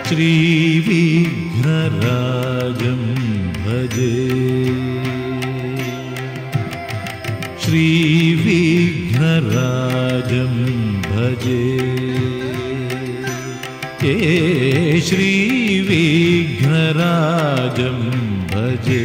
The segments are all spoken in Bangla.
श्रीविघ्नराजं भजे श्रीविघ्नराजं भजे श्रीविघ्नराजं भजे।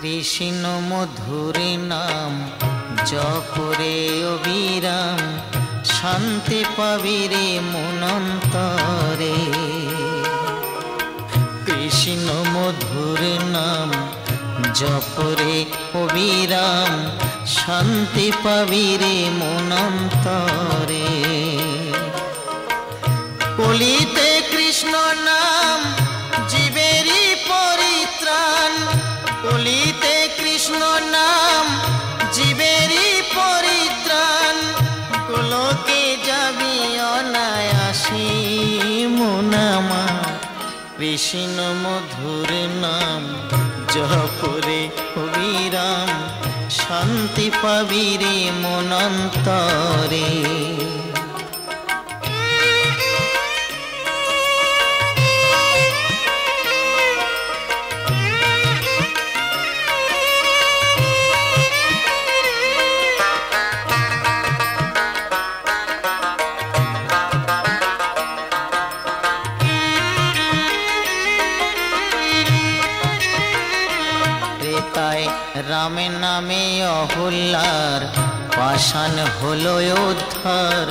কৃষ্ণ মধুরে নাম জপরে অবিরাম, শান্তি পাবি রে মনন্তরে। কৃষ্ণ মধুরে নাম জপরে অবিরাম শান্তি পাবি রে মনন্তরে। কলিতে কৃষ্ণ নাম জীবেরই পরিত্রাণ, কলিতে কৃষ্ণ নাম জীবেরই পরিত্রাণ, গোলকে যাবি অনায়াসে মন আমার। কৃষ্ণ মধুর নাম জপরে অবিরাম শান্তি পাবি রে মনন্তরে। রামের নামে অহল্যার পাষাণ হলো উদ্ধার,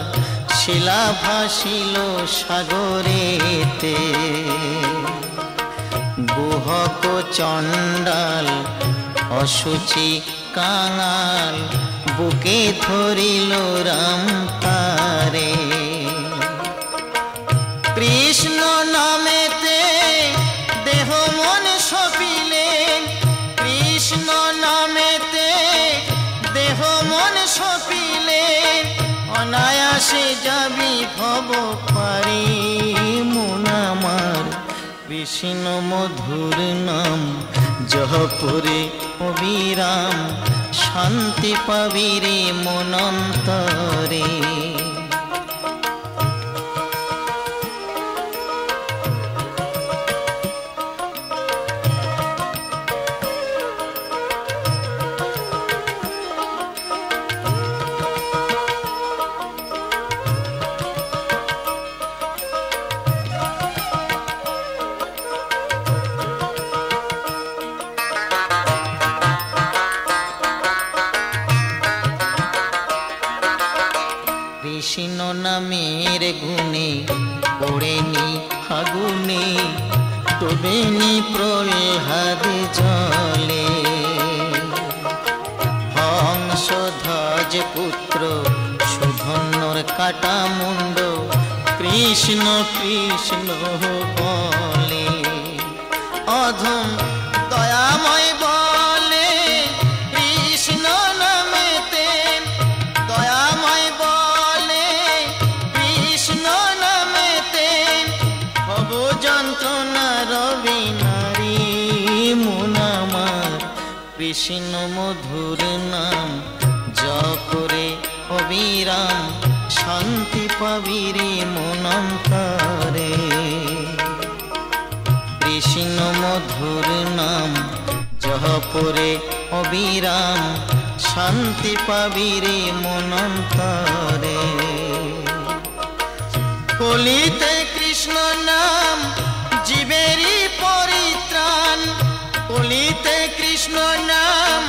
শিলা ভাসিল সাগরেতে। গুহক চণ্ডাল অসুচি কাঙাল বুকে ধরিল রাম তারে। কৃষ্ণ নামেতে দেহ মন সপিলেন, কৃষ্ণ নামেতে দেহ মন সপিলেন, অনায়াসে যাবি ভব পারে মন আমার। কৃষ্ণ মধুর নাম জপরে অবিরাম শান্তি পাবি রে মনন্তরে। কৃষ্ণ নামের গুণে পড়েনি ফাগুনে, ডোবেনি প্রহ্লাদ জলে। হংসধ্বজ পুত্র সুধন্বর কাটা মুন্ড কৃষ্ণ কৃষ্ণ বলে। অধম দয়াময় বলে কৃষ্ণ নামেতে, দয়াময় বলে কৃষ্ণ নামেতে, ভব যন্ত্রণা রবি নারী মন আমার। কৃষ্ণ মধুর নাম জপরে অবিরাম শান্তি পাবি রে মনন্তরে। কৃষ্ণ মধুর নাম জপরে অবিরাম শান্তি পাবি রে মনন্তরে। কলিতে কৃষ্ণ নাম জীবেরই পরিত্রাণ, কলিতে কৃষ্ণ নাম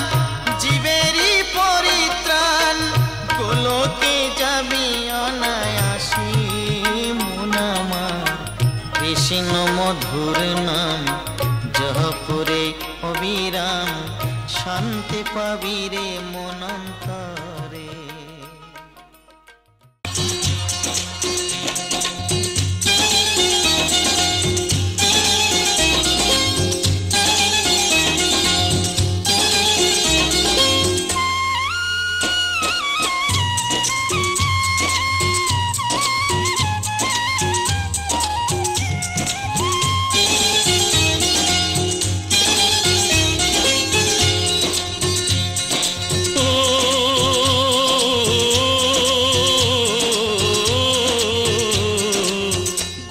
জীবেরই পরিত্রাণ, গোলকে যাবি অনায়াসে মন আমার। কৃষ্ণ মধুর নাম জপরে অবিরাম শান্তি পাবি রে মনন্তরে।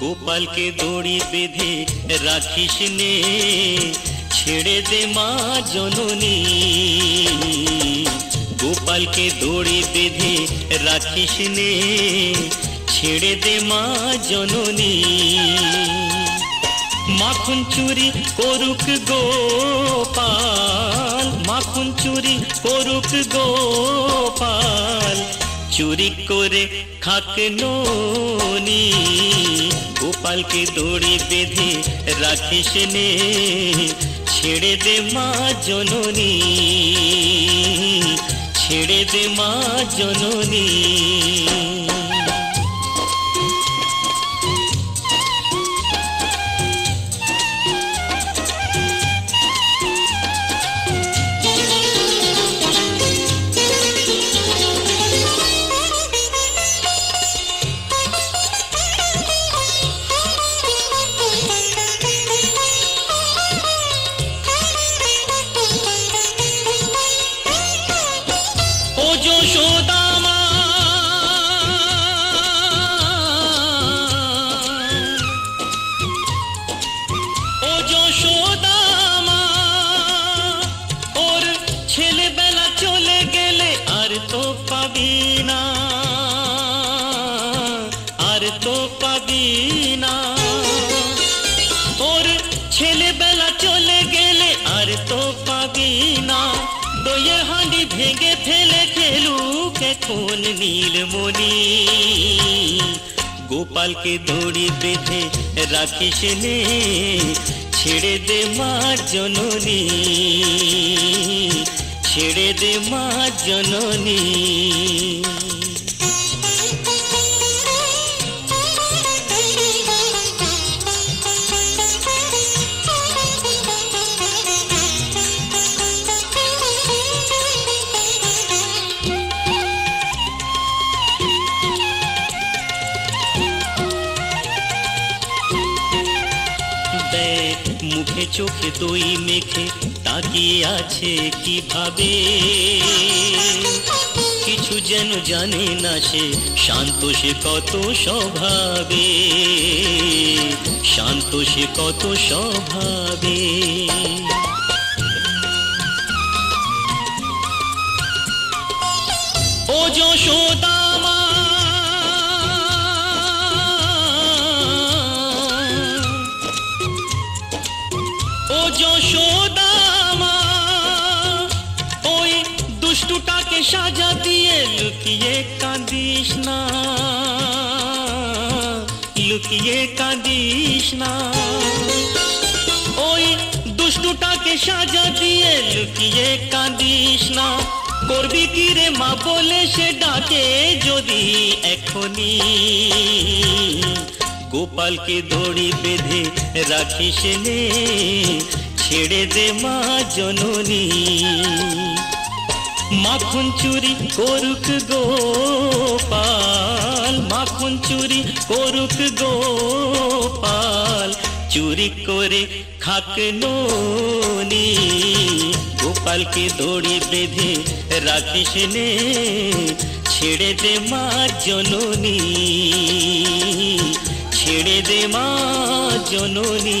গোপালকে দড়ি বেঁধে রাখিস নে, ছেড়ে দে মা জননী। গোপালকে দড়ি বেঁধে রাখিস নে, ছেড়ে দে মা জননী। মাখন চুরি করুক গোপাল, মাখন চুরি করুক গোপাল, চুরি করে খাক ননি। গোপালকে দড়ি বেঁধে রাখিস নে, ছেড়ে দে মা জননী, ছেড়ে দে মা জননী। ভেঙে ফেলে খেলুক এখন নীলমণি, গোপালকে দড়ি বেঁধে রাখিস নে, ছেড়ে দে মা জননী, ছেড়ে দে মা জননী। মুখে চোখে দই মেখে তাকিয়ে আছে কিভাবে, কিছু যেন জানে না সে, শান্ত সে কত স্বভাবে, শান্ত সে কত স্বভাবে। ও যশোদা মা, ও যশোদা মা, ওই দুষ্টুটাকে সাজা দিয়ে লুকিয়ে কাঁদিস না, লুকিয়ে কাঁদিস না। ওই দুষ্টুটাকে সাজা দিয়ে লুকিয়ে কাঁদিস না। করবি কি রে মা বলে সে ডাকে যদি এখনি, গোপালকে দড়ি বেঁধে রাখিস নে, ছেড়ে দে মা জননী। মাখন চুরি করুক গোপাল, মাখন চুরি করুক গোপাল, চুরি করে খাক ননি, গোপালকে দড়ি বেঁধে রাখিস নে, ছেড়ে দে মা জননী, ছেড়ে দে মা জননী।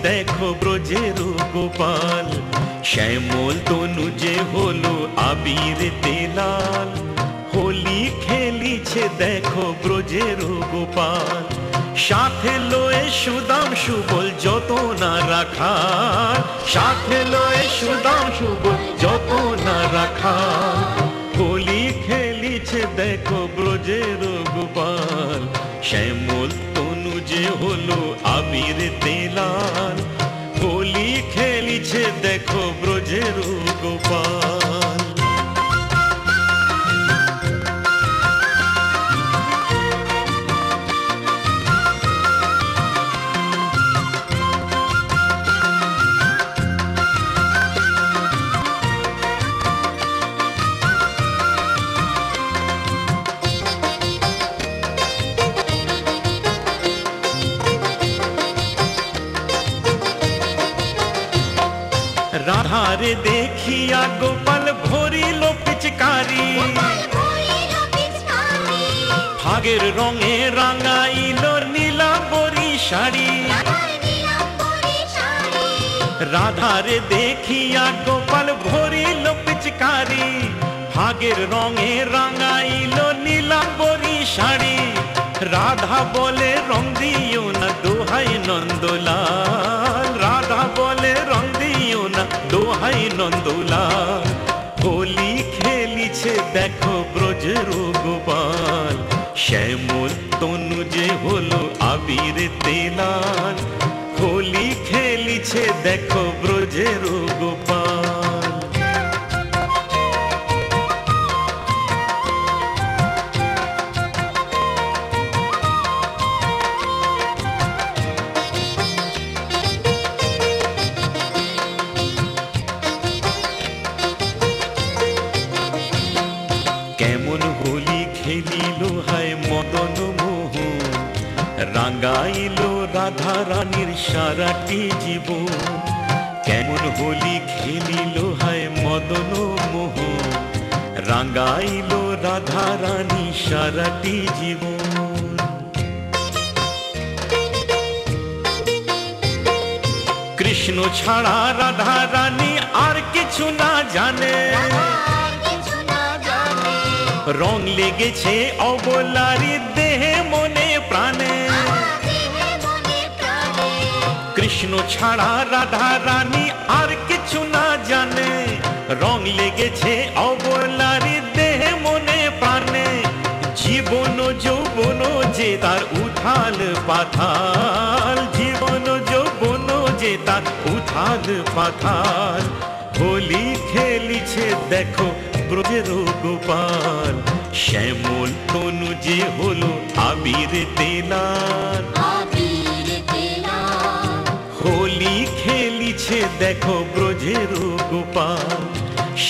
দেখো ব্রজের গোপাল, শ্যামল তনু যে হলো আবির তেলাল, হোলি খেলিছে দেখো ব্রজের গোপাল, সাথে লয়ে সুদাম সুবল যত না রাখাল, সাথে লয়ে সুদাম সুবল যত না রাখাল, হোলি খেলিছে দেখো ব্রজের গোপাল, শ্যামল তনু যে হলো আবির তেলাল, হোলি খেলিছে দেখো ব্রজের গোপাল। রাধারে দেখিয়া গোপাল ভরিল পিচকারি, ভাগের রঙে রাঙাইল নীলাম্বরী শাড়ি। রাধারে দেখিয়া গোপাল ভরিল পিচকারি, ভাগের রঙে রাঙাইল নীলাম্বরী শাড়ি। রাধা বলে রং দিও না দোহাই নন্দলাল, রাধা বলে রং দিও না দোহাই নন্দলাল। হোলি খেলিছে দেখো ব্রজের গোপাল, শ্যামল তনু যে হলো আবির তেলাল। হোলি খেলিছে দেখো ব্রজের গোপাল। কেমন হোলি খেলিল হায় মদন মোহন, রাঙাইল রাধা রানীর সারাটি জীবন। কেমন হোলি খেলিল হায় মদন মোহন, রাঙাইল রাধা রানী সারাটি জীবন। কৃষ্ণ ছাড়া রাধা রানী আর কিছু না জানে, রং লেগেছে অবলারী দেহে মনে প্রাণে। কৃষ্ণ ছাড়া রাধা রানী আর কিছু না জানে, রং লেগেছে অবলারী দেহে মনে প্রাণে। জীবন যৌবন যে তার উথাল পাথাল, জীবন যৌবন যে তার উথাল পাথাল। হোলি খেলিছে দেখো ব্রজের গোপাল, শ্যামল তনু যে হলো আবির তেলাল। হোলি খেলিছে দেখো ব্রজের গোপাল,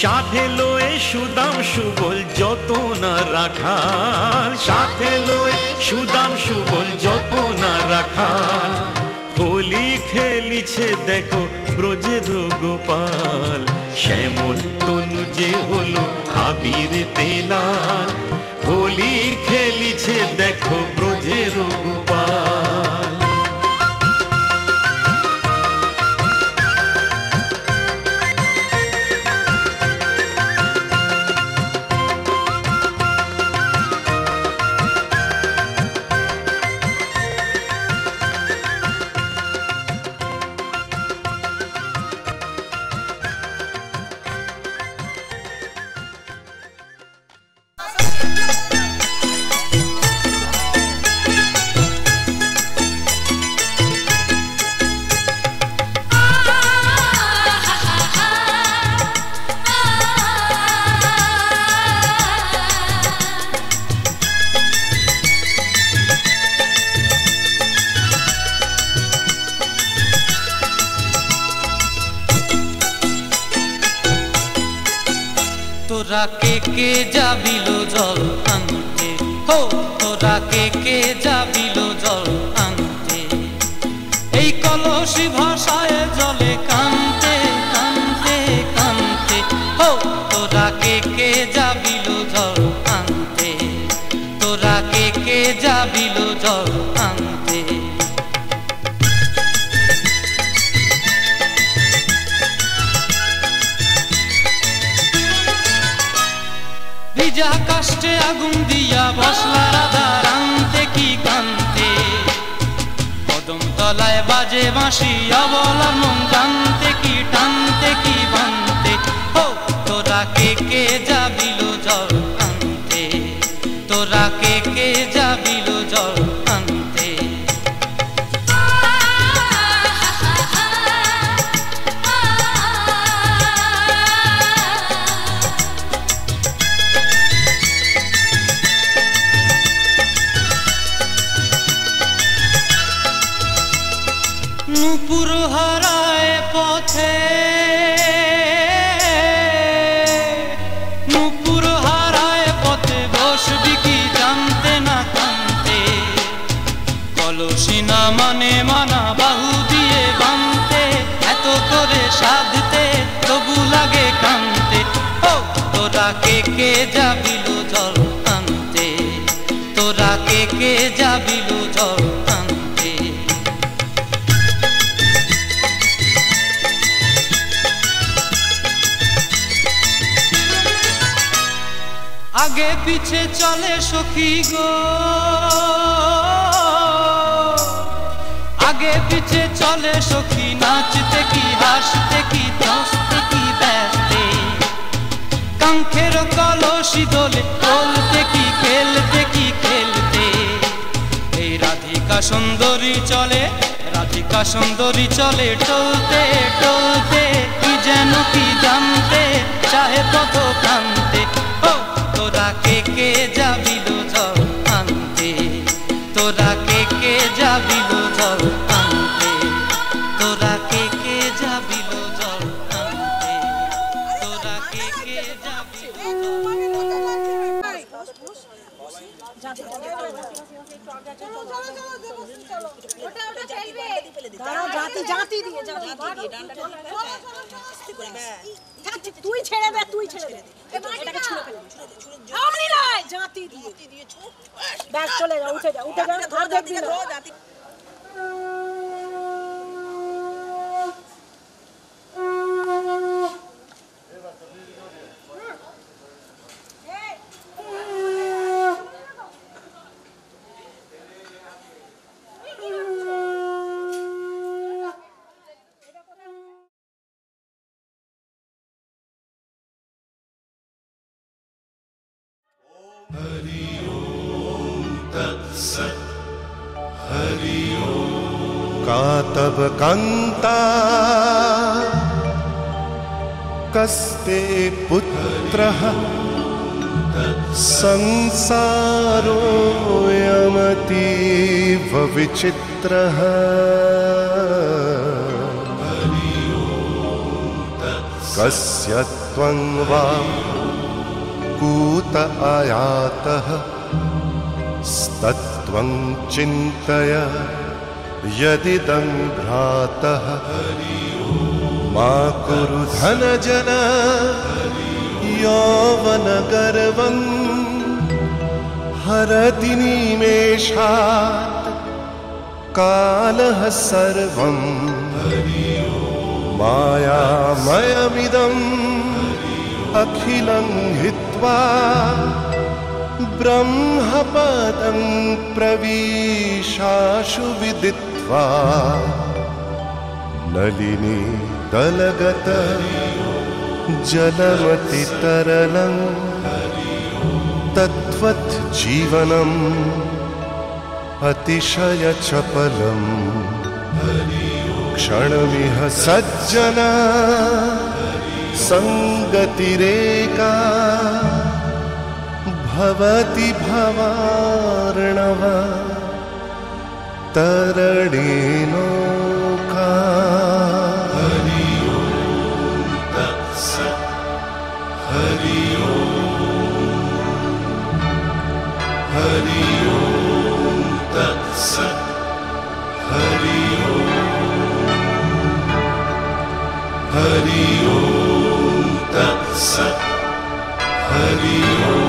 সাথে লয়ে সুদাম সুবল যত না রাখাল, সাথে লয়ে সুদাম সুবল যত না রাখাল। হোলি খেলিছে দেখো ব্রজের গোপাল, শ্যামল তনু যে হলো আবির তেলাল। হোলি খেলিছে দেখো ব্রজের গোপাল। তোরা কে যাবিল জল আনতে, হো তোরা কে যাবিল জল আনতে। এই কলসি ভাষায় জলে কানতে কানতে কানতে, হো তোরা কে যাবিল জল আনতে, তোরা কে যাবিল জল আনতে। ভিজা কাষ্টে আগুন দিয়া বসলা রাধা রানতে কি কান্তে, কদম তলায় বাজে বাঁশি অবলা মন জানতে কি টানতে কি বানতে। হো তোরা কে যাবিল জল আনতে, তোরা কে যাবিল জল আনতে। নূপুর হারায় পথে, নূপুর হারায় পথে বসবি কি জানতে না কানতে। কলসি না মানে মানা বাহু দিয়ে বানতে, এত করে সাধতে তবু কে যাবিল জল আনতে, তোরা কে যাবিল জল আনতে। আগে পিছে চলে সখী গো, আগে পিছে চলে সখী, নাচতে কি হাসতে কি দোস্তে কি ব্যস্তে, কাঙ্ক্ষের কলসি দোলে বলতে কি খেলতে কি খেলতে। এই রাধিকা সুন্দরী চলে, রাধিকা সুন্দরী চলে টলতে টলতে, কি যেন কি জানতে চাহে পথ প্রান্তে। ও তোরা কে যাবিল জল আনতে, তোরা কে যাবিল জল আনতে, তোরা কে যাবিল জল আনতে, তোরা কে যাবিল তুই ছেড়ে দে, তুই ছেড়ে দে, এটাকে ছুঁড়ে ফেলে আমি নয় জাতি দিয়ে ব্যাগ চলে যা, উঠে যা, উঠে যা, ধর দেখবি না। कातव कांता कस्ते पुत्रः संसारोऽयमतीव विचित्रः कस्य त्वं वा कूत आयातः स्तत्त्वं चिन्तय यदिदं भ्रातः मा कुरु धनजन यौवनगर्वं हरति निमेषात् कालः सर्वं मायामयमिदम् अखिलं हित्वा ब्रह्मपदं प्रविशाशु विदित्वा नलिनी दलगत जलमति तरलं तद्वत् जीवनम् अतिशय चपलम् क्षणमिह सज्जना संगतिरेका भवति भवार्णव तरणेनौका। हरि ओम तत्सत्। हरि ओम। हरि ओम तत्सत्। हरि ओम। हरि ओम तत्सत्। हरि ओम।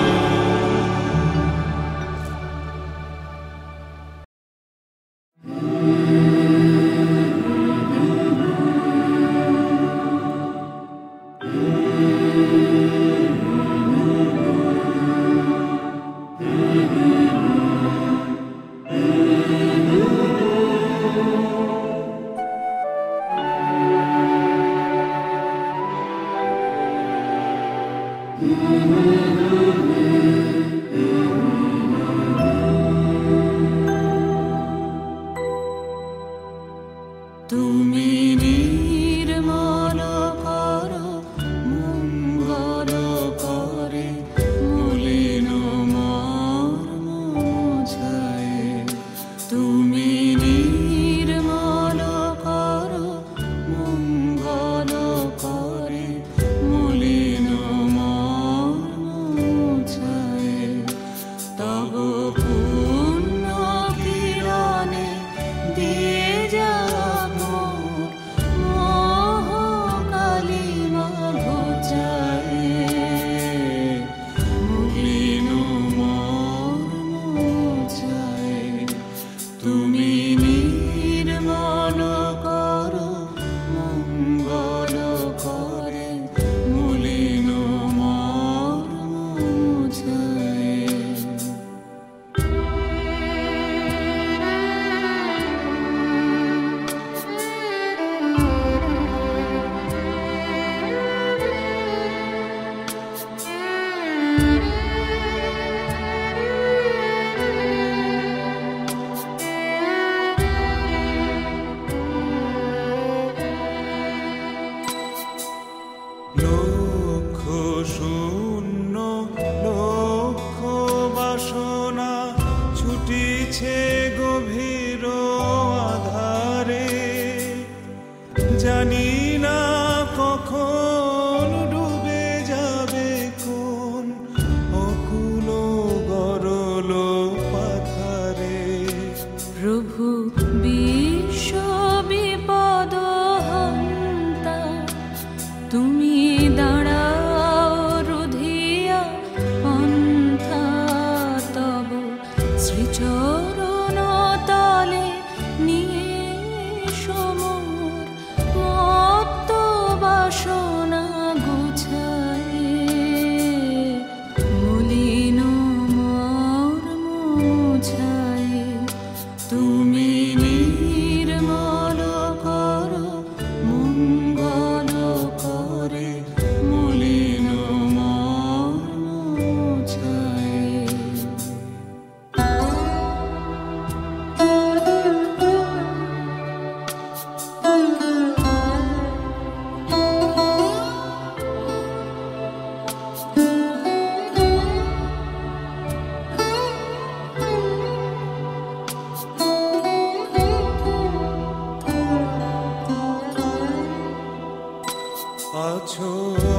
আছো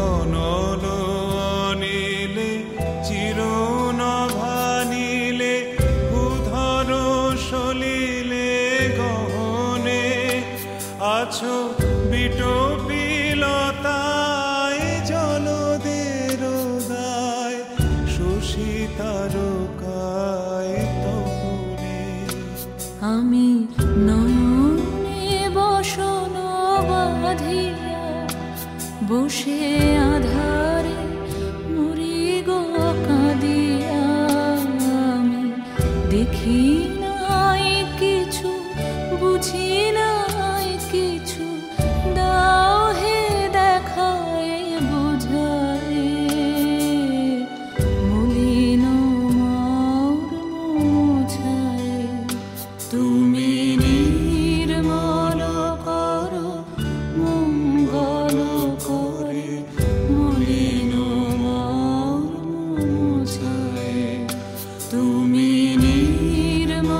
অনল অনিলে চিরনভা নীলে ভূধর সলিলে গহনে আছো বিটপিলতায় জলদের দায় শশী তারকায় তপনে আমি নয়নে বসন বাঁধিয়া বসে আধারে মরি গো কাঁদিয়া আমি দেখি নাই কিছু বুঝি নাই কিছু দাও হে দেখায় বুঝায় মলিন মোর মুছায় তুমি নির্মল করো মঙ্গল করে মলিন মোর মুছায় তুমি নির্মল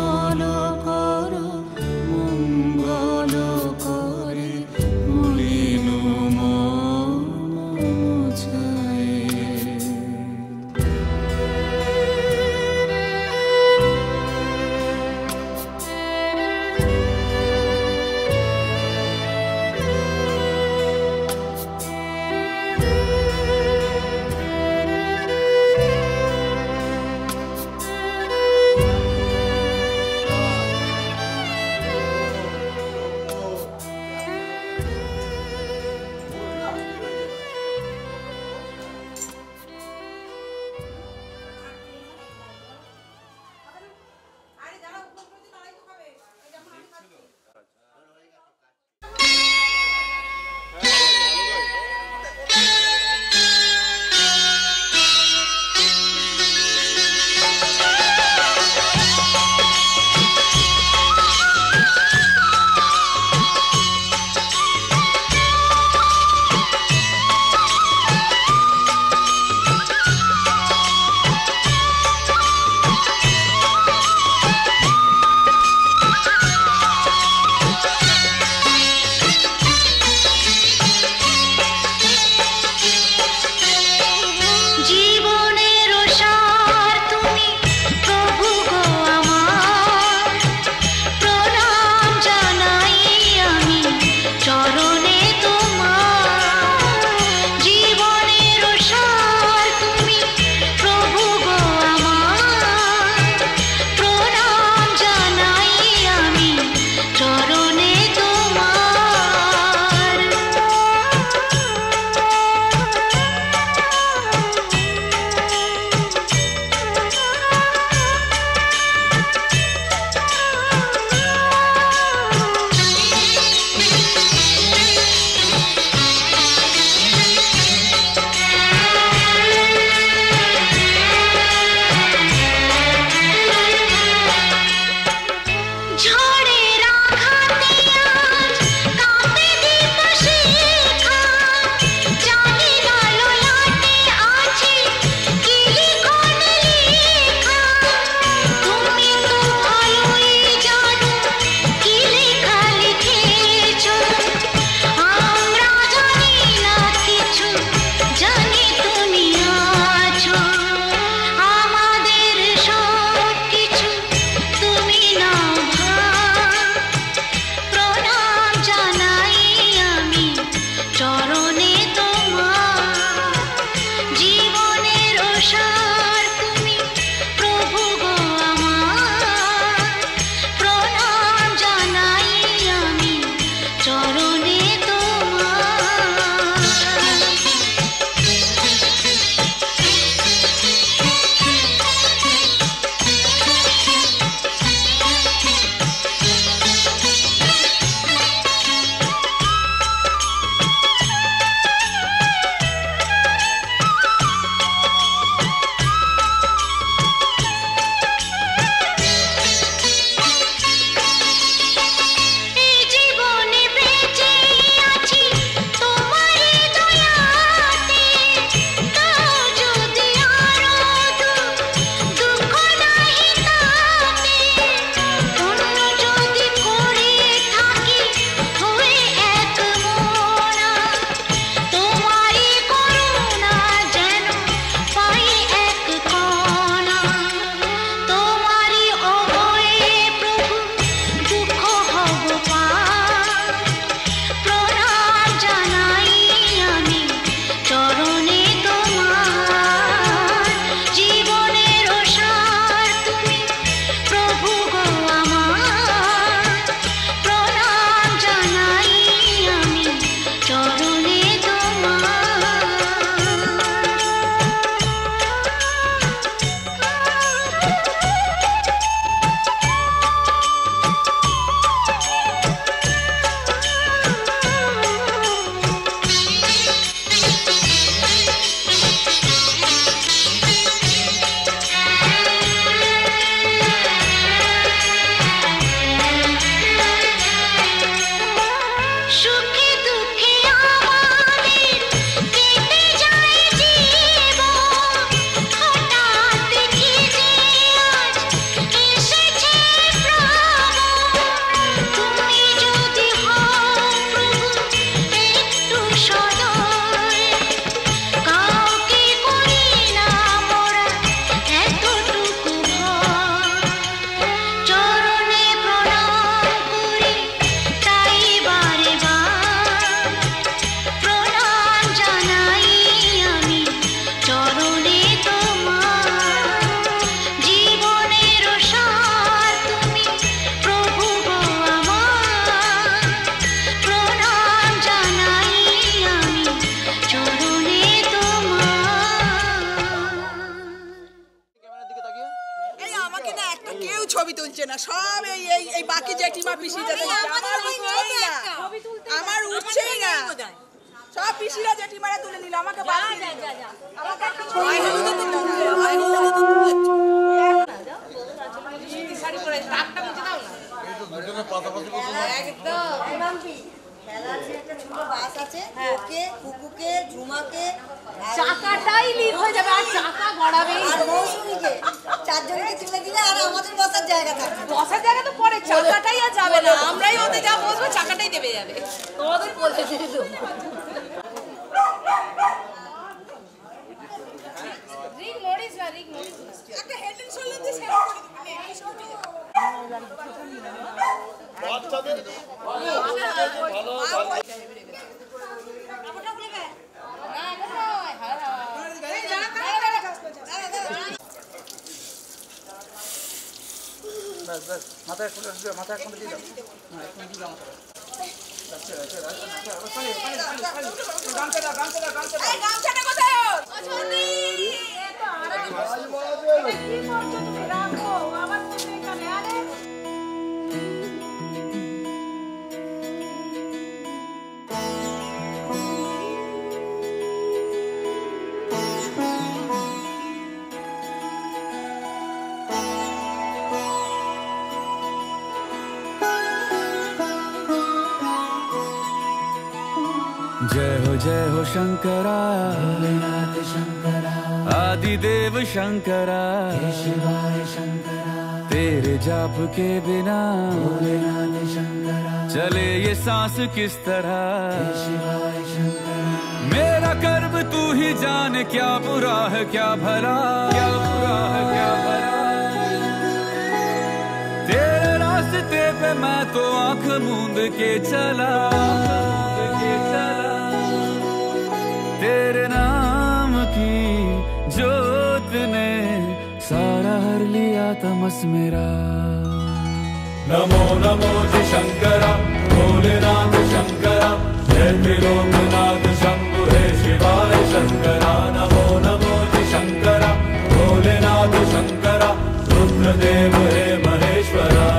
উঠছে না, সব এই বাকি জেঠিমা পিসি যাতে আমার উঠছেই না, সব পিসিরা জেঠিমারা তুলে নিল, আমাকে বাদ দিয়ে দিল। শাড়ি পরে টাকটা মুছে দাও না, একদম একটা ছোট বাস আছে, ওকে কুকুকে ঝুমাকে চাকাটাই লিক হয়ে যাবে, আর চাকা গড়াবে, আর মৌসুমীকে চারজনকে তুলে দিলে আর আমাদের বসার জায়গা থাকবে। বসার জায়গা তো পরে, চাকাটাই আর যাবে না, আমরাই ওতে যা বসবো চাকাটাই দেবে যাবে, তোমাদের বলে দিল। রিং মরিস না, রিং মরিস একটা হেডলাইন চলে দিয়ে শেয়ার করে দিবি বাচ্চাদের ভালো ভালো মাথায় খুলে দিও, মাথায় খুলে দিও, হ্যাঁ এখন দিও মাথায়। আচ্ছা আচ্ছা গামছাটা কোথায়? ছোটি এত আরাম কি করছো তুমি? রাখো আমার তুমি এখানে। আরে जय हो शंकरा, भोलेनाथ शंकरा, आदिदेव शंकरा, शिवाय शंकरा, तेरे जाप के बिना भोलेनाथ शंकरा चले ये सांस किस तरह, शिवाय शंकरा, मेरा कर्म तू ही जाने, क्या बुरा है क्या भला, क्या बुरा है क्या भला, तेरे रास्ते पे मैं तो आंख मूंद के चला, तेरे नाम की जोत ने सारा हर लिया तमस मेरा। नमो नमो जी शंकरा, भोलेनाथ शंकरा, जय त्रिलोकनाथ शंभु हे शिवाय शंकरा। नमो नमो जी शंकरा, भोलेनाथ शंकरा, रुद्रदेव हे महेश्वरा।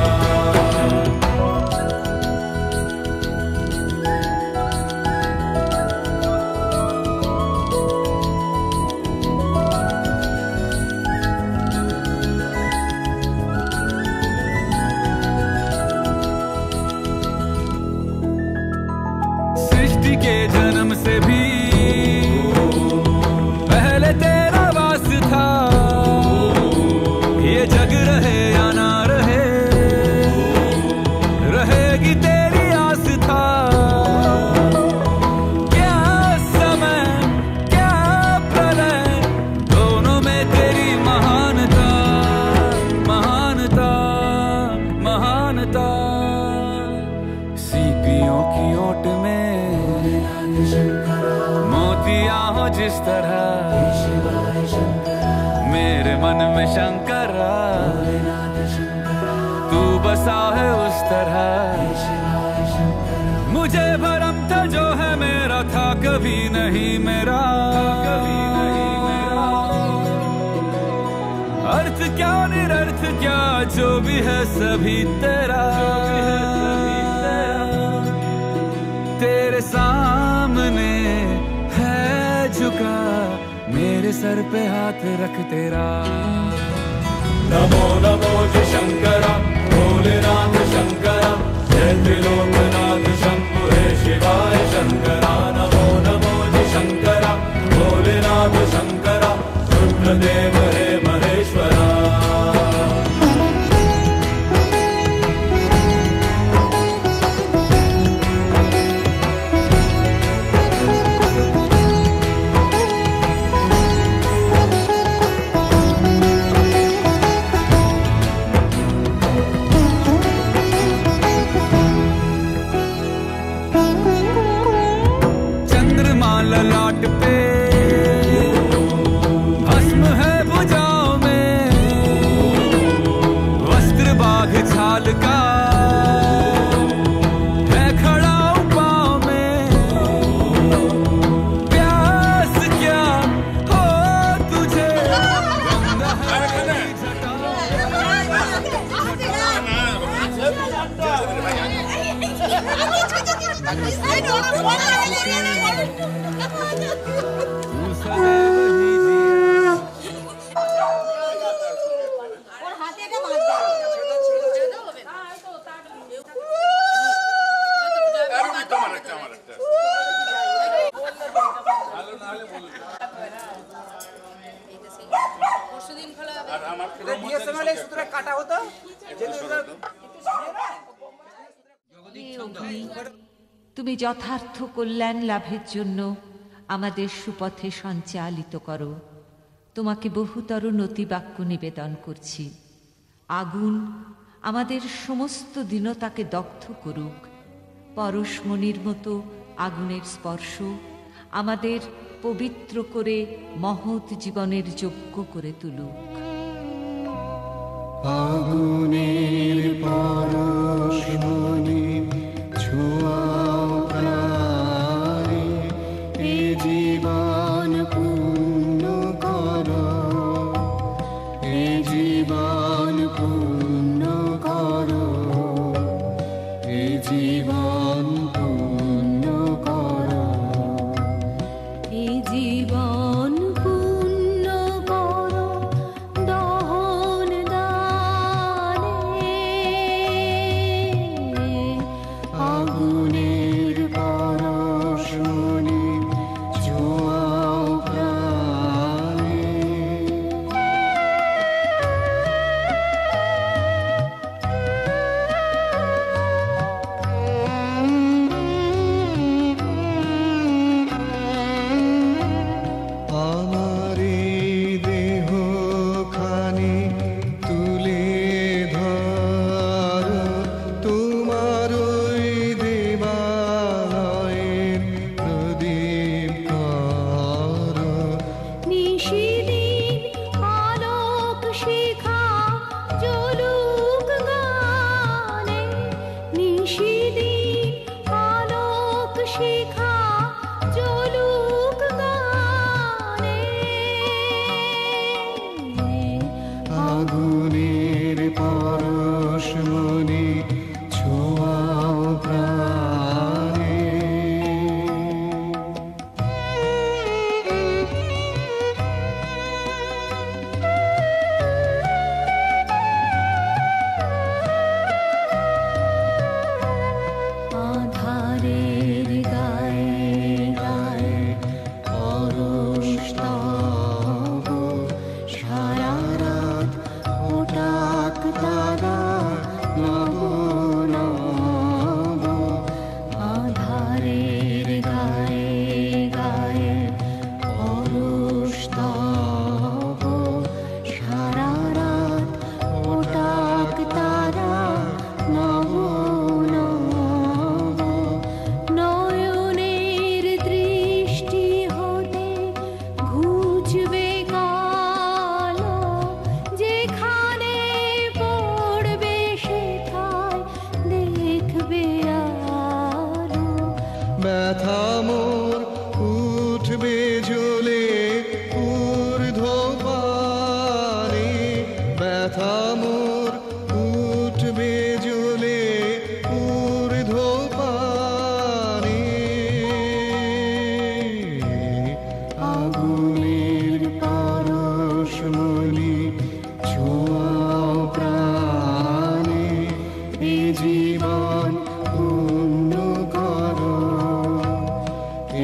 के जन्म से भी पहले तेरा वास था, ये जग रहे या ना रहे, रहेगी तेरी आस था। क्या समय क्या प्रलय, दोनों में तेरी महानता, महानता, महानता। सीपियों की ओट में मोतिया हो जिस तरह, मेरे मन में शंकरा तू बसा है उस तरह। मुझे भरम था जो है मेरा था कभी नहीं मेरा, कभी नहीं मेरा। अर्थ क्या निरर्थ क्या जो भी है सभी तेरा, तेरे सामने है झुका मेरे सर पे हाथ रख तेरा। नमो नमो जी शंकरा, भोलेनाथ शंकरा, जय त्रिलोकनाथ शंभु हे शिवाय शंकरा। नमो नमो जी शंकरा, भोलेनाथ शंकरा, रुद्रदेव हे महेश्वरा। ललाट पे भस्म है बुझ তুমি যথার্থ কল্যাণ লাভের জন্য আমাদের সুপথে সঞ্চালিত করো। তোমাকে বহুতর নতিবাক্য নিবেদন করছি। আগুন আমাদের সমস্ত দীনতাকে দগ্ধ করুক। পরশমণির মতো আগুনের স্পর্শ আমাদের পবিত্র করে মহৎ জীবনের যোগ্য করে তুলুক। আগুনের পরশমণি ছোঁয়াও প্রাণে, এ জীবন পূর্ণ করো, এ জীবন পূর্ণ করো, এ জীবন পূর্ণ করো, এ জীবন পূর্ণ করো দহন দানে, আগুনের পরশমণি ছোঁয়াও প্রাণে। আমার এই দেহখানি তুলে ধরো, তোমার ওই দেবালয়ের প্রদীপ করো। নিশিদিন আলোক শিখা জ্বলুক গানে, নিশিদিন আলোক শিখা জ্বলুক গানে, আগুনের পরশমণি ছোঁয়াও প্রাণে। আধারের গায়ে গায়ে পরশ তব, সারা রাত ওটাক তারা নব নব। আধারের গায়ে গায়ে পরশ তব, সারা রাত ওটাক তারা নব নব। নয়নের দৃষ্টি হতে ঘুচবে কালো, যেখানে পড়বে সেথায় দেখবে আলো। ব্যথা মোর উঠবে জ্বলে ঊর্ধ্বপানে, ব্যথা মোর উঠবে জ্বলে ঊর্ধ্বপানে। আগুনের পরশমণি ছোঁয়াও প্রাণে, এ জীবন পূর্ণ করো,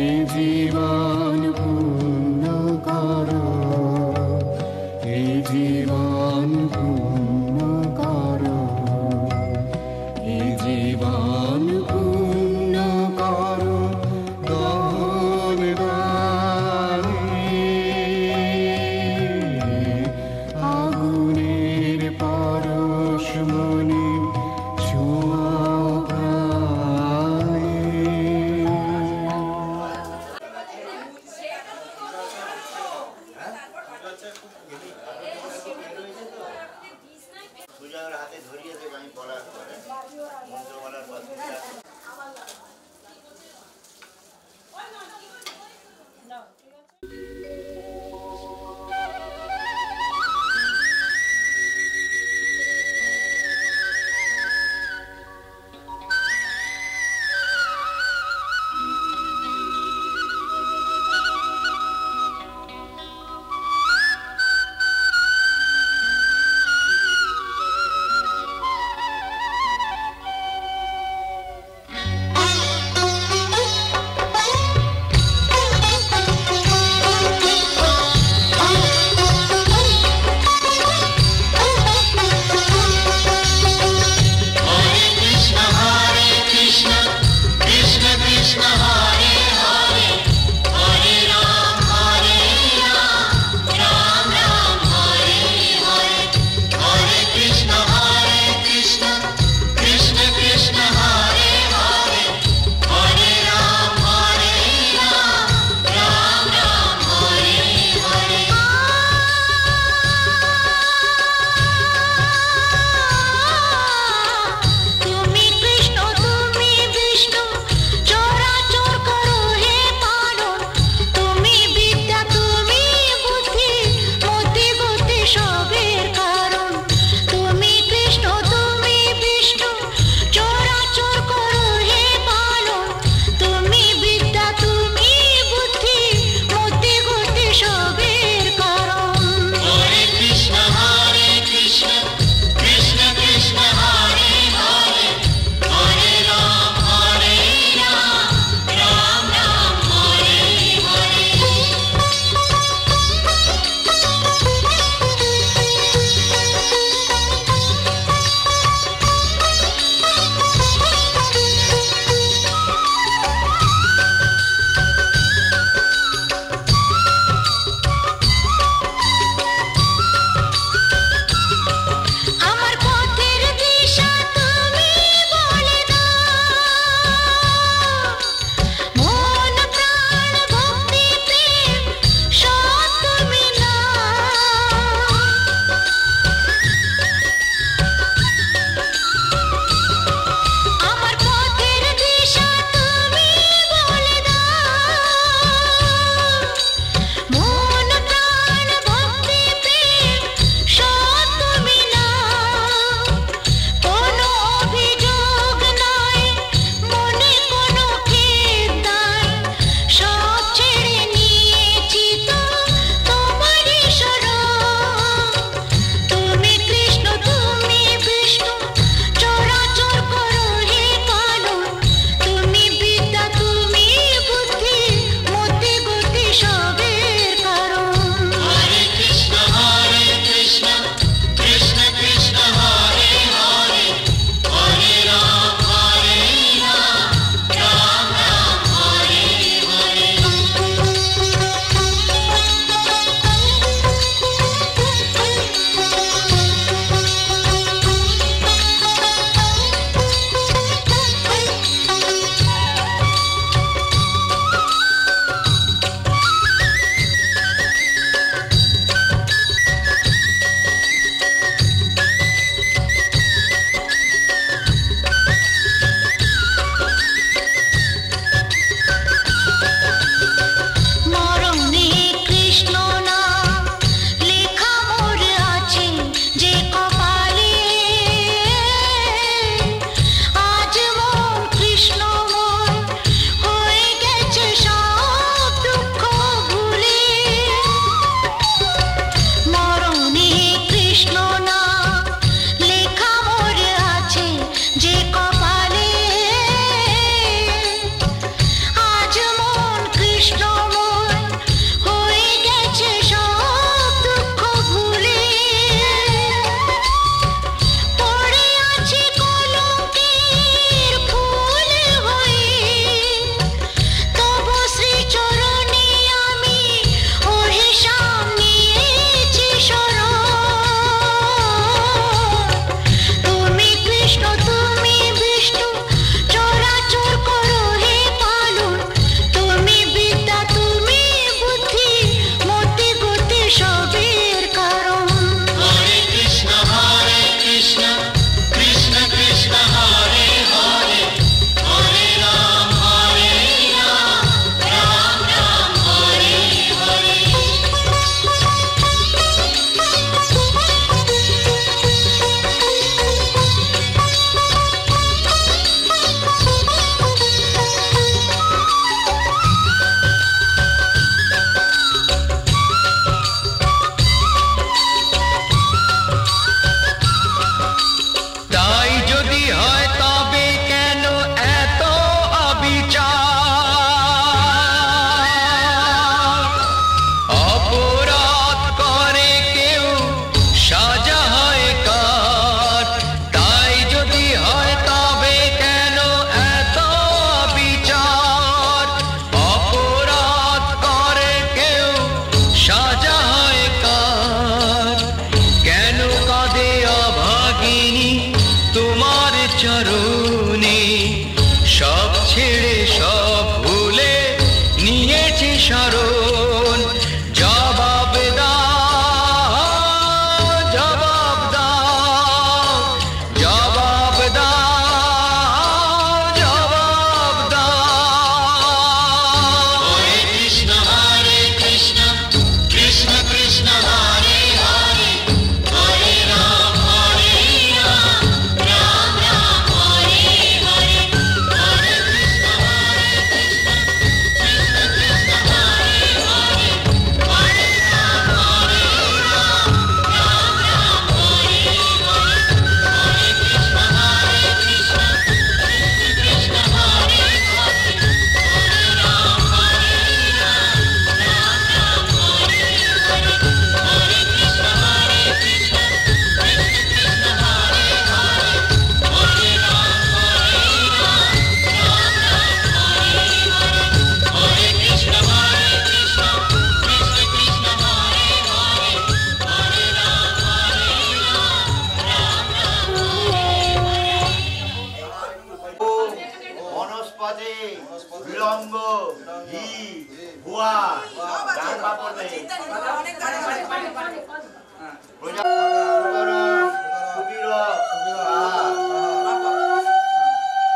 এ জীবন পূর্ণ করো, এ জীবন পূর্ণ করো, এ জীবন পূর্ণ করো দহন দানে। আগুনের পরশমণি ছোঁয়াও প্রাণে। সুজার হাতে ধরিয়ে দেবে, আমি পড়ার পরে মন্ত্র বলার পর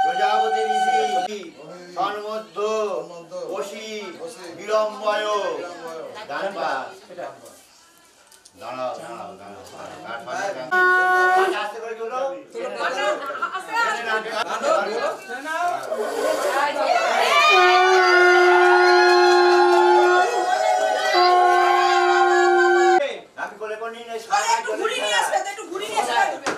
প্রজাপতি ঋষি সন্মধ্য বসি বিলম্বয় দাঁড়াও দাঁড়াও আস্তে করে চলো আমি কোলে কোন নিয়ে একটু ঘুরি নিয়ে আসবে একটু ঘুরি নিয়ে আসবে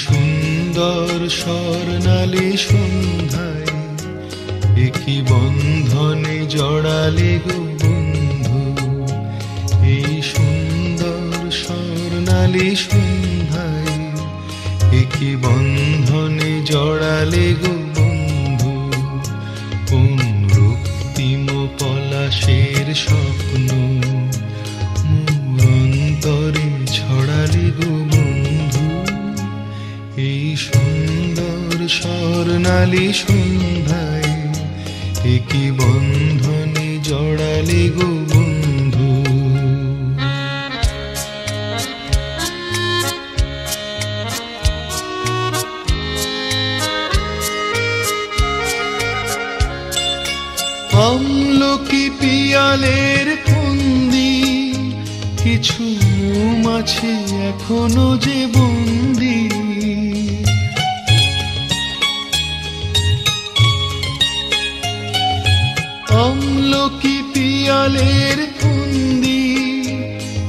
সুন্দর স্বর্ণালী সন্ধ্যায় একই বন্ধনে জড়ালে গো বন্ধু, এই সুন্দর স্বর্ণালী সন্ধ্যায় একই বন্ধনে জড়ালে গো বন্ধু, কোন রক্তিম পলাশের স্বপ্ন মোর অন্তরে ছড়ালে গো বন্ধু, এই সুন্দর স্বর্ণালী সন্ধ্যায় একই বন্ধনে জড়ালে গো বন্ধু। আমলকি পিয়ালের ফন্দি কিছু মৌমাছি এখনো যে বন্দি, আমলকি পিয়ালের ফন্দি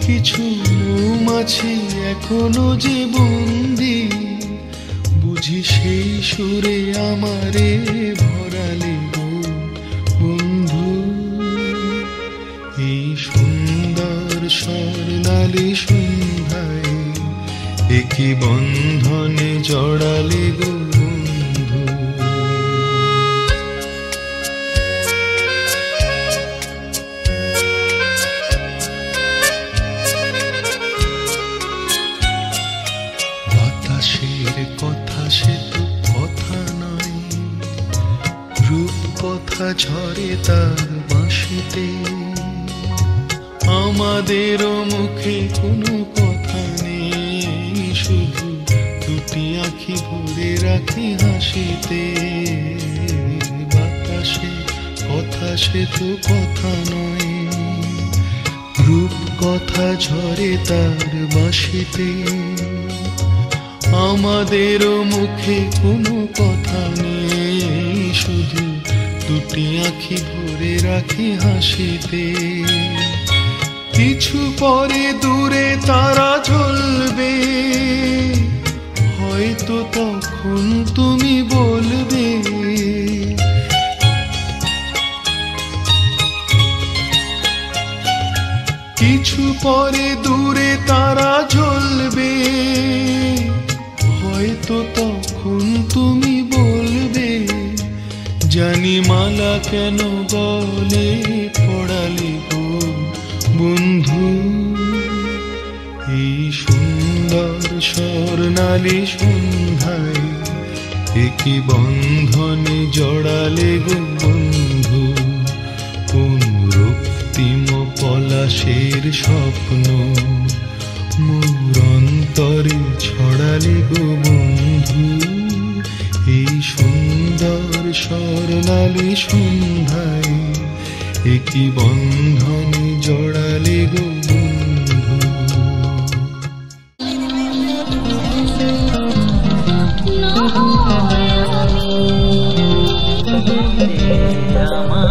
কিছু মৌমাছি এখনো যে বন্দি, বুঝি সেই সুরে আমারে ভরালে গো বন্ধু, এই সুন্দর স্বর্ণালী সন্ধ্যায় একই বন্ধনে জড়ালে গো বন্ধু। বাতাসের কথা সে তো কথা নয়, রূপ কথা ঝরে তার বাঁশিতে, আমাদেরও মুখে কোনো কথা নেই, শুধু দুটি আঁখি ভরে রাখি হাসিতে। বাতাসে কথা সে তো কথা নয়, রূপ কথা ঝরে তার বাঁশিতে, আমাদেরও মুখে কোনো কথা নেই, শুধু দুটি আঁখি ভরে রাখি হাসিতে। কিছু পরে দূরে তারা জ্বলবে, হয়তো তখন তুমি বলবে, কিছু পরে দূরে তারা জ্বলবে, হয়তো তখন তুমি বলবে, জানি মালা কেন গলে পড়ালে গো বন্ধু, এই সুন্দর স্বর্ণালী সন্ধ্যায় একই বন্ধনে জড়ালে গো বন্ধু, কোন রক্তিম পলাশের স্বপ্ন মোর অন্তরে ছড়ালে গো বন্ধু, এই সুন্দর স্বর্ণালী সন্ধ্যায় একই বন্ধনে জড়ালে গো বন্ধু। আমার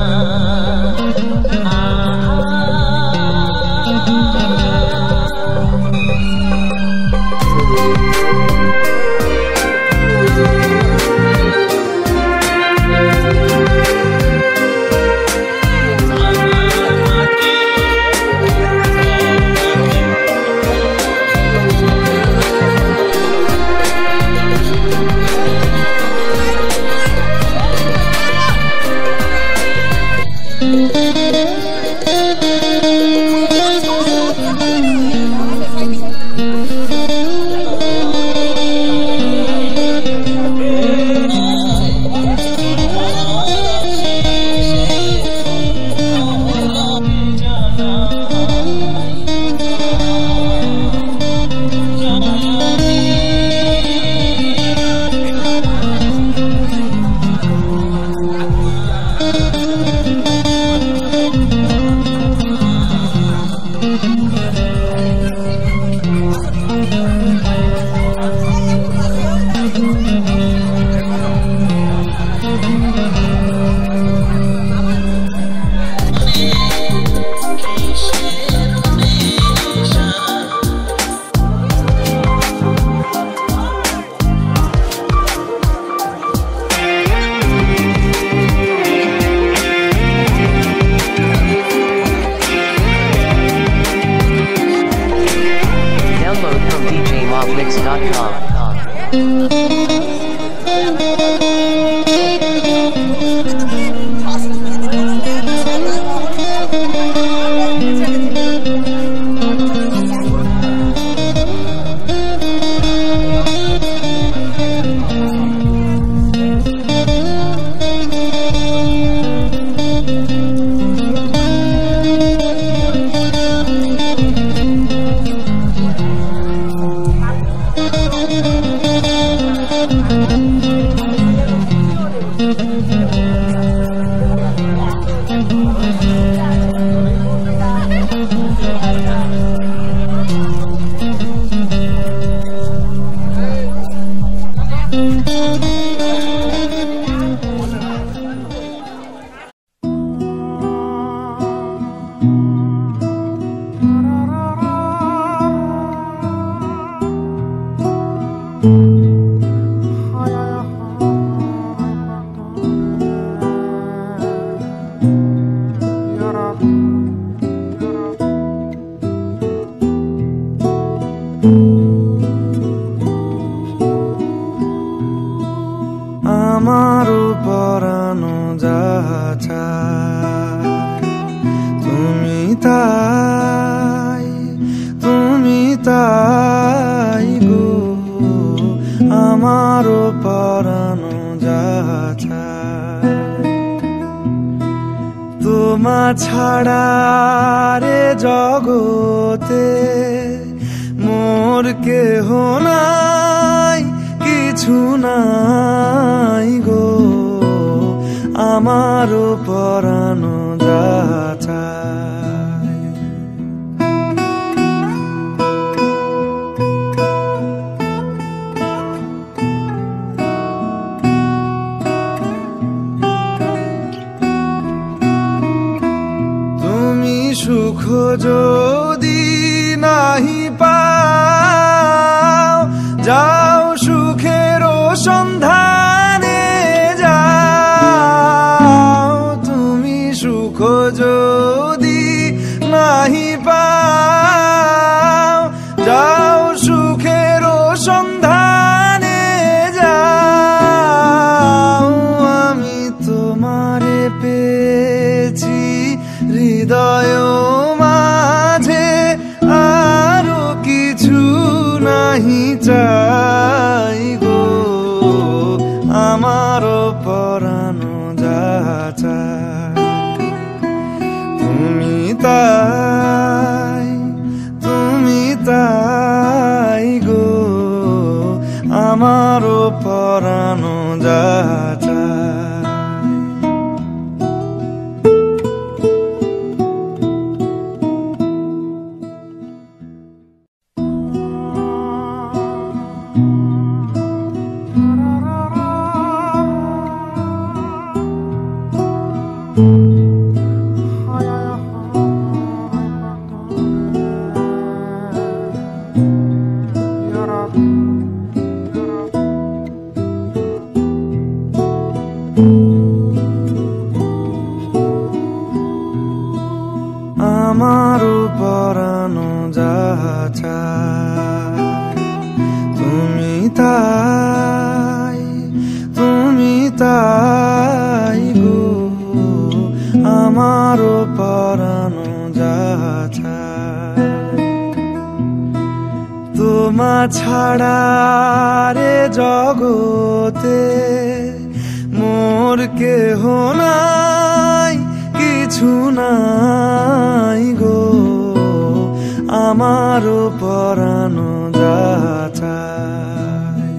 djmobmix.com. আমারও পরানো যাহা চায় তুমি তাই গো আমারও পরানো যাহা চায় তোমা ছাড়া রে জগতে মোর কেহ নাই কিছু নাই গো আমারও পরানো যাহা চায় তুমি সুখ যদি নাহি পাও যাও সুখের সন্ধানে যাও তুমি সুখ যদি নাহি পাও যাও সুখের সন্ধানে যাও আমি তোমারে পেয়েছি হৃদয় মাঝে আরো কিছু নাহি চাই গো আমারও পরানো যাহা চায় তুমি তাই গো আমারও পরানো যাহা চায় আমারও পরানো যাহা চায় তুমি তাই গো আমারও পরানো যাহা চায় তোমা ছাড়া রে জগতে মোর কেহ নাই কিছু নাই গো আমারও পরানো যাহা চায়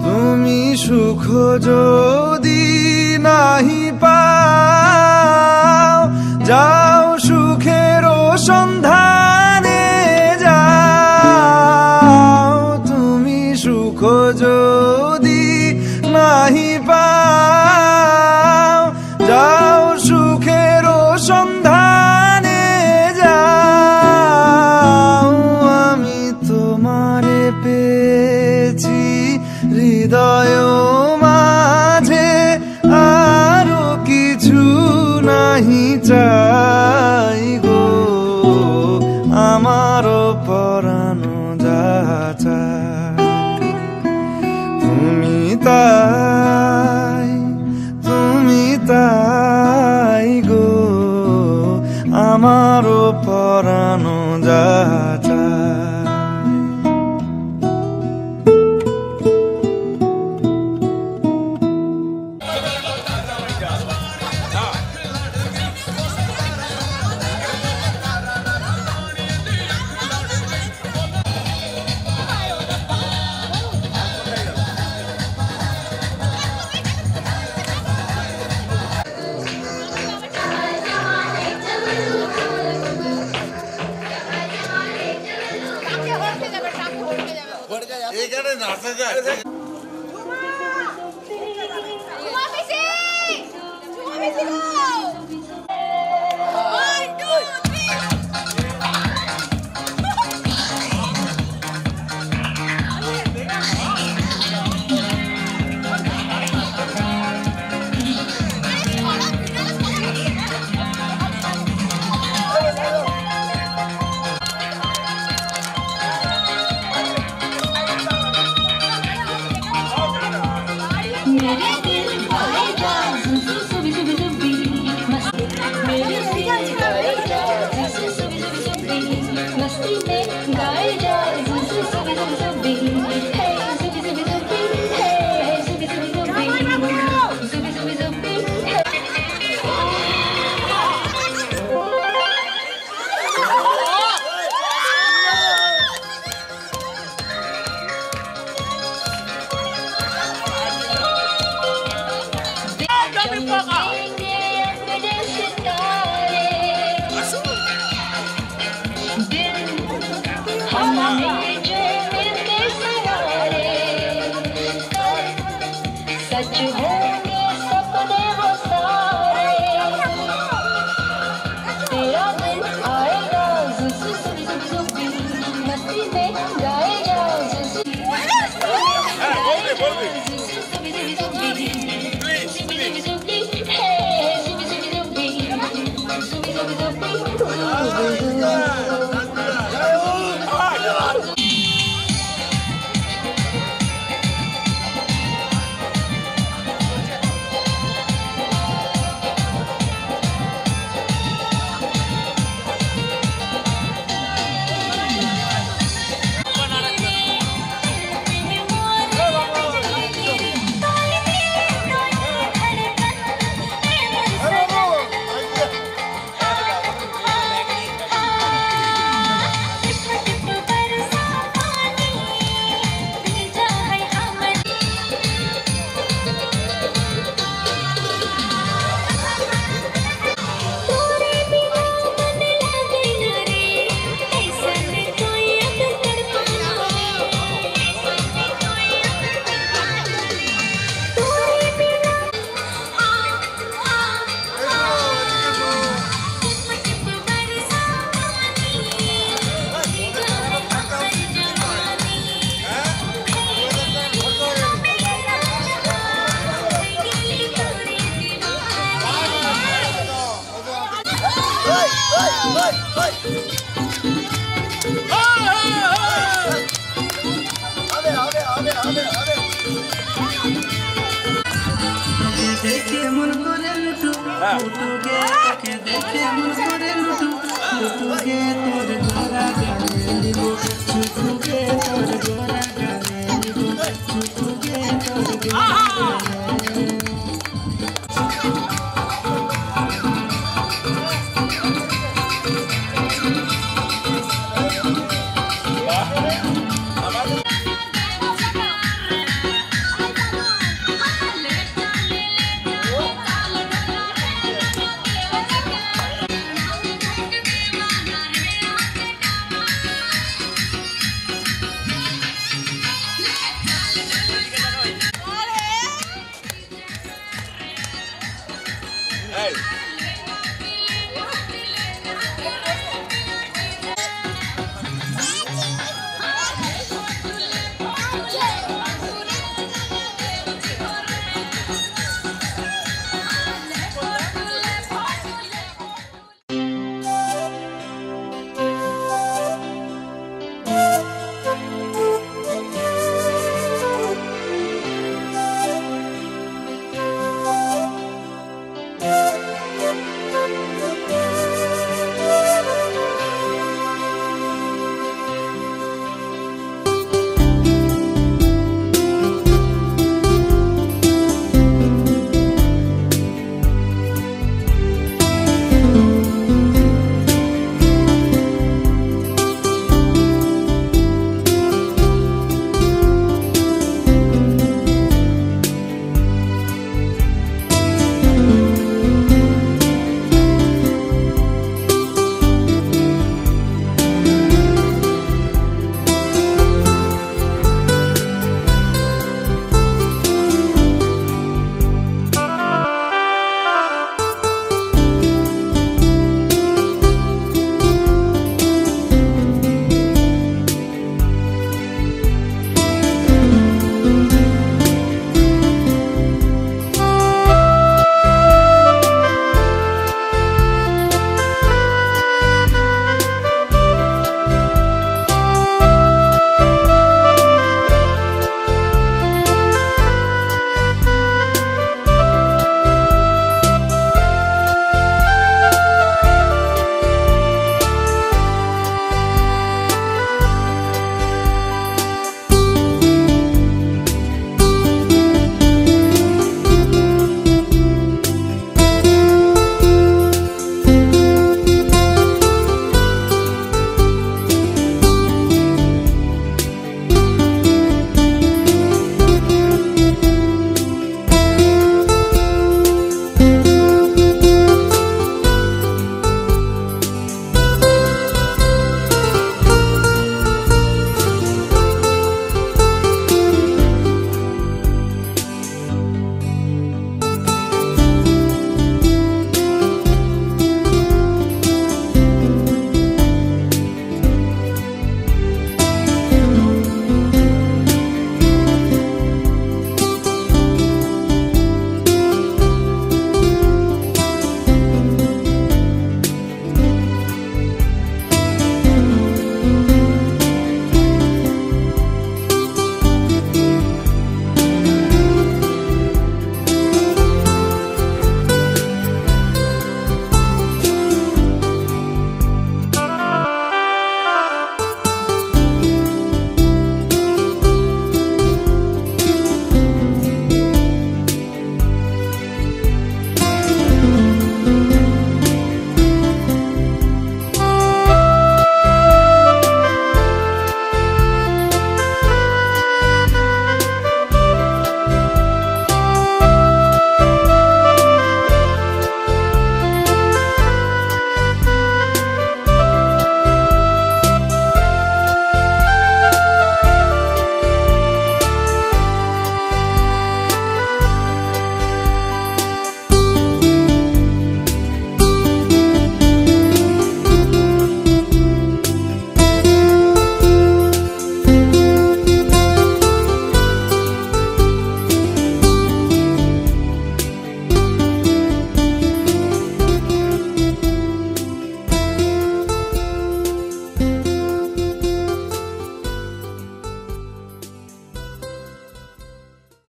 তুমি সুখ যদি নাহি পাও যাও সুখের সন্ধানে যাও তুমি সুখ যদি নাহি পাও যাও সুখের সন্ধানে যাও আমি তোমারে পেয়েছি হৃদয় মাঝে আরো কিছু নাহি চাই গো আমারও পরানো যা চায় তুমি তাই গো আমারও পরানো যা চায় তোর